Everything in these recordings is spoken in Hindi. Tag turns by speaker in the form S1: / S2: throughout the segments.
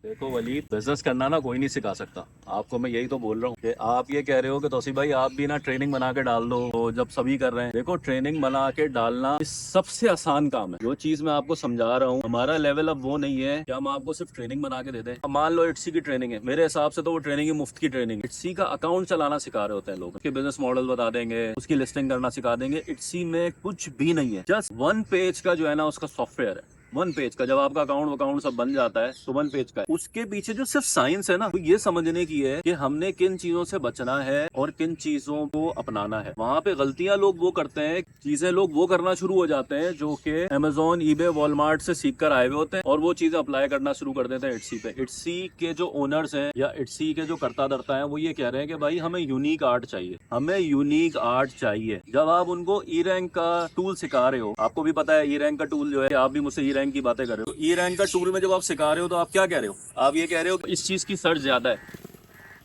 S1: देखो वलीद, बिजनेस करना ना कोई नहीं सिखा सकता आपको। मैं यही तो बोल रहा हूँ कि आप ये कह रहे हो कि तौसीफ भाई आप भी ना ट्रेनिंग बना के डाल दो, तो जब सभी कर रहे हैं। देखो, ट्रेनिंग बना के डालना इस सबसे आसान काम है। जो चीज मैं आपको समझा रहा हूँ, हमारा लेवल अब वो नहीं है कि हम आपको सिर्फ ट्रेनिंग बना के दे दें। अब मान लो इट्सी की ट्रेनिंग है, मेरे हिसाब से तो वो ट्रेनिंग है मुफ्त की ट्रेनिंग। इट्सी का अकाउंट चलाना सिखा रहे होते हैं लोग, उसके बिजनेस मॉडल बता देंगे, उसकी लिस्टिंग करना सिखा देंगे। इट्सी में कुछ भी नहीं है, जस्ट वन पेज का जो है ना उसका सॉफ्टवेयर है। वन पेज का, जब आपका अकाउंट अकाउंट सब बन जाता है तो वन पेज का है। उसके पीछे जो सिर्फ साइंस है ना, वो ये समझने की है कि हमने किन चीजों से बचना है और किन चीजों को अपनाना है। वहां पे गलतियां लोग वो करते हैं, चीजें लोग वो करना शुरू हो जाते हैं जो कि अमेजोन, ईबे, वॉलमार्ट से सीख कर आए हुए होते हैं, और वो चीजें अप्लाई करना शुरू कर देते हैं इट्सी पे। इट्सी के जो ओनर्स हैं या इट्सी के जो करता धरता है, वो ये कह रहे हैं कि भाई हमें यूनिक आर्ट चाहिए, हमें यूनिक आर्ट चाहिए। जब आप उनको ई रैंक का टूल सिखा रहे हो, आपको भी पता है ई रैंक का टूल जो है, आप भी मुझसे ई रैंक की बातें कर रहे हो, ई रैंक का टूल में जब आप सिखा रहे हो तो आप क्या कह रहे हो? आप ये कह रहे हो इस चीज की सर्च ज्यादा है,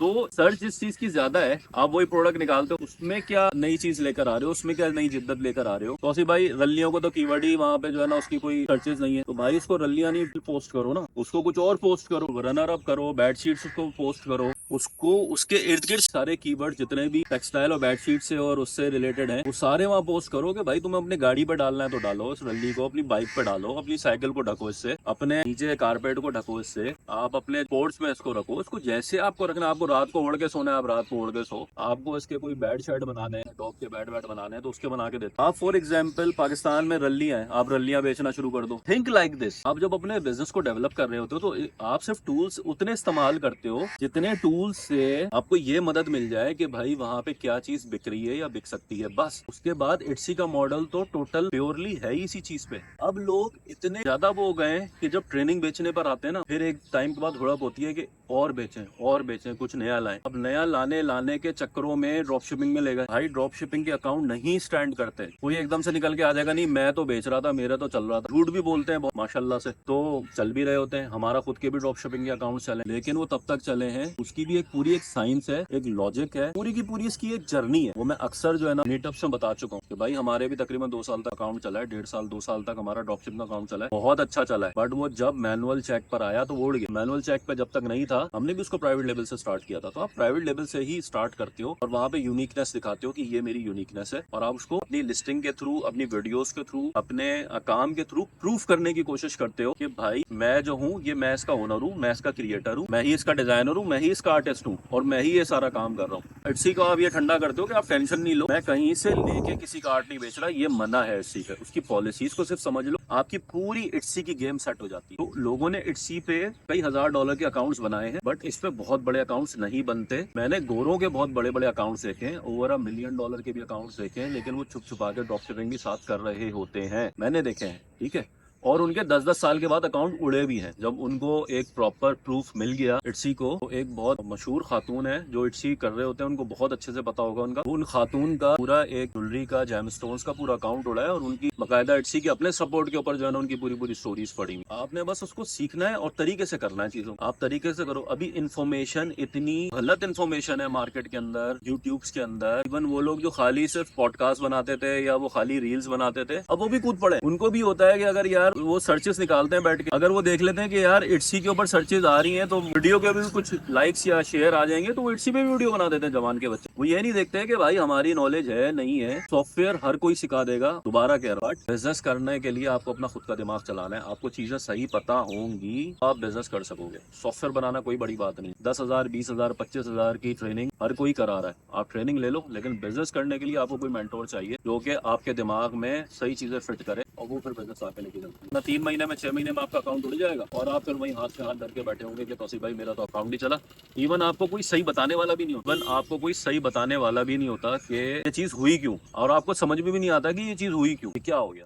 S1: तो सर्च जिस चीज की ज्यादा है आप वही प्रोडक्ट निकालते हो। उसमें क्या नई चीज लेकर आ रहे हो, उसमें क्या नई जिद्दत लेकर आ रहे हो? तो ऐसे भाई रल्लियों को तो कीवर्ड ही वहां पे जो है ना उसकी कोई सर्चेज नहीं है, तो भाई उसको रल्लियां नहीं पोस्ट करो ना, उसको कुछ और पोस्ट करो, रनर अप करो, बेडशीट्स उसको पोस्ट करो, उसको उसके इर्द गिर्द सारे कीवर्ड जितने भी टेक्सटाइल और बेडशीट से और उससे रिलेटेड हैं वो सारे वहां पोस्ट करो कि भाई तुम्हें अपनी गाड़ी पे डालना है तो डालो इस रल्ली को, अपनी बाइक पे डालो, अपनी साइकिल को ढको इससे, अपने नीचे कारपेट को ढको इससे, आप अपने पोर्ट्स में इसको रखो, इसको जैसे आपको रखना। आपको रात को ओढ़ के सोना है, आप रात को ओढ़ के सो। आपको इसके कोई बेड शेड बनाने हैं, डॉग के बेड वेड बनाने हैं तो उसके बना के देते। आप फॉर एग्जाम्पल पाकिस्तान में रल्लियां हैं, आप रल्लियां बेचना शुरू कर दो। Think like this. आप जब अपने बिजनेस को डेवलप कर रहे होते हो तो आप सिर्फ टूल्स उतने इस्तेमाल करते हो जितने टूल्स से आपको ये मदद मिल जाए कि भाई वहां पे क्या चीज बिक रही है या बिक सकती है, बस। उसके बाद इट्सी का मॉडल तो टोटल प्योरली है ही इसी चीज पे। अब लोग इतने ज्यादा वो हो गए कि जब ट्रेनिंग बेचने पर आते हैं ना, फिर एक टाइम के बाद थोड़ा होती है कि और बेचें और बेचें, कुछ नया लाएं। अब नया लाने लाने के चक्करों में ड्रॉप शिपिंग में ले गए। भाई ड्रॉप शिपिंग के अकाउंट नहीं स्टैंड करते। कोई एकदम से निकल के आ जाएगा, नहीं मैं तो बेच रहा था, मेरा तो चल रहा था। झूठ भी बोलते हैं बहुत माशाल्लाह से, तो चल भी रहे होते हैं। हमारा खुद के भी ड्रॉप शिपिंग के अकाउंट चले, लेकिन वो तब तक चले हैं, उसकी भी एक पूरी एक साइंस है, एक लॉजिक है, पूरी की पूरी इसकी एक जर्नी है। वो मैं अक्सर जो है ना मीटअप में बता चुका हूँ कि भाई हमारे भी तकरीबन 2 साल तक अकाउंट चला है, 1.5 साल 2 साल तक हमारा ड्रॉप शिपिंग का अकाउंट चला है, बहुत अच्छा चला है। बट वो जब मैनुअल चेक पर आया तो वो उड़ गया। मैनुअल चेक पे जब तक नहीं था, हमने भी उसको प्राइवेट लेवल से स्टार्ट किया था। तो आप प्राइवेट लेवल से ही स्टार्ट करते हो और वहां पे यूनिकनेस दिखाते हो कि ये मेरी यूनिकनेस है, और आप उसको अपनी लिस्टिंग के थ्रू, अपनी वीडियोस के थ्रू, अपने काम के थ्रू प्रूफ करने की कोशिश करते हो कि भाई मैं जो हूँ, ये मैं इसका ओनर हूँ, मैं इसका क्रिएटर हूँ, मैं ही इसका डिजाइनर हूँ, मैं ही इसका आर्टिस्ट हूँ, और मैं ही ये सारा काम कर रहा हूँ। इट्सी को आप ये ठंडा करते हो कि आप टेंशन नहीं लो, मैं कहीं से लेके किसी का आर्ट नहीं बेच रहा, ये मना है इट्सी पे। उसकी पॉलिसीज को सिर्फ समझ लो, आपकी पूरी इट्सी की गेम सेट हो जाती है। तो लोगों ने इट्सी पे कई $1000 के अकाउंट्स बनाए हैं, बट इस पे बहुत बड़े अकाउंट्स नहीं बनते। मैंने गोरों के बहुत बड़े बड़े अकाउंट्स देखे हैं, ओवर $1 मिलियन के भी अकाउंट्स देखे हैं, लेकिन वो छुप छुपा के ड्रॉप शिपिंग भी साथ कर रहे होते हैं, मैंने देखे हैं, ठीक है। और उनके 10-10 साल के बाद अकाउंट उड़े भी हैं। जब उनको एक प्रॉपर प्रूफ मिल गया इट्सी को, तो एक बहुत मशहूर खातून है जो इट्सी कर रहे होते हैं, उनको बहुत अच्छे से पता होगा उनका, उन खातून का पूरा एक ज्वेलरी का, जेमस्टोन्स का पूरा अकाउंट उड़ा है, और उनकी बाकायदा इट्सी के अपने सपोर्ट के ऊपर जो है ना उनकी पूरी पूरी स्टोरीज पड़ी हुई। आपने बस उसको सीखना है और तरीके से करना है चीजों, आप तरीके से करो। अभी इन्फॉर्मेशन, इतनी गलत इन्फॉर्मेशन है मार्केट के अंदर, यूट्यूब के अंदर। इवन वो लोग जो खाली सिर्फ पॉडकास्ट बनाते थे या वो खाली रील्स बनाते थे, अब वो भी कूद पड़े। उनको भी होता है कि अगर यार वो सर्चेस निकालते हैं बैठ के, अगर वो देख लेते हैं कि यार इट्सी के ऊपर सर्चेस आ रही हैं तो वीडियो के भी कुछ लाइक्स या शेयर आ जाएंगे, तो वो इट्सी पे भी वीडियो बना देते हैं जवान के बच्चे। वो ये नहीं देखते हैं कि भाई हमारी नॉलेज है नहीं है, सॉफ्टवेयर हर कोई सिखा देगा। दोबारा कह रहा हूं, बट बिजनेस करने के लिए आपको अपना खुद का दिमाग चलाना है, आपको चीजें सही पता होंगी, आप बिजनेस कर सकोगे। सॉफ्टवेयर बनाना कोई बड़ी बात नहीं। 10,000 20,000 25,000 की ट्रेनिंग हर कोई करा रहा है, आप ट्रेनिंग ले लो, लेकिन बिजनेस करने के लिए आपको कोई मेंटोर चाहिए जो कि आपके दिमाग में सही चीजें फिट करे, और वो फिर बिजनेस आगे लेके चलती है ना। 3 महीने में 6 महीने में आपका अकाउंट उड़ जाएगा, और आप फिर वही हाथ से हाथ धर के बैठे होंगे कि तौसीफ भाई मेरा तो अकाउंट नहीं चला। इवन आपको कोई सही बताने वाला भी नहीं होता, इवन आपको कोई सही बताने वाला भी नहीं होता कि ये चीज हुई क्यों, और आपको समझ में भी नहीं आता कि ये चीज हुई क्यों, क्या हो गया।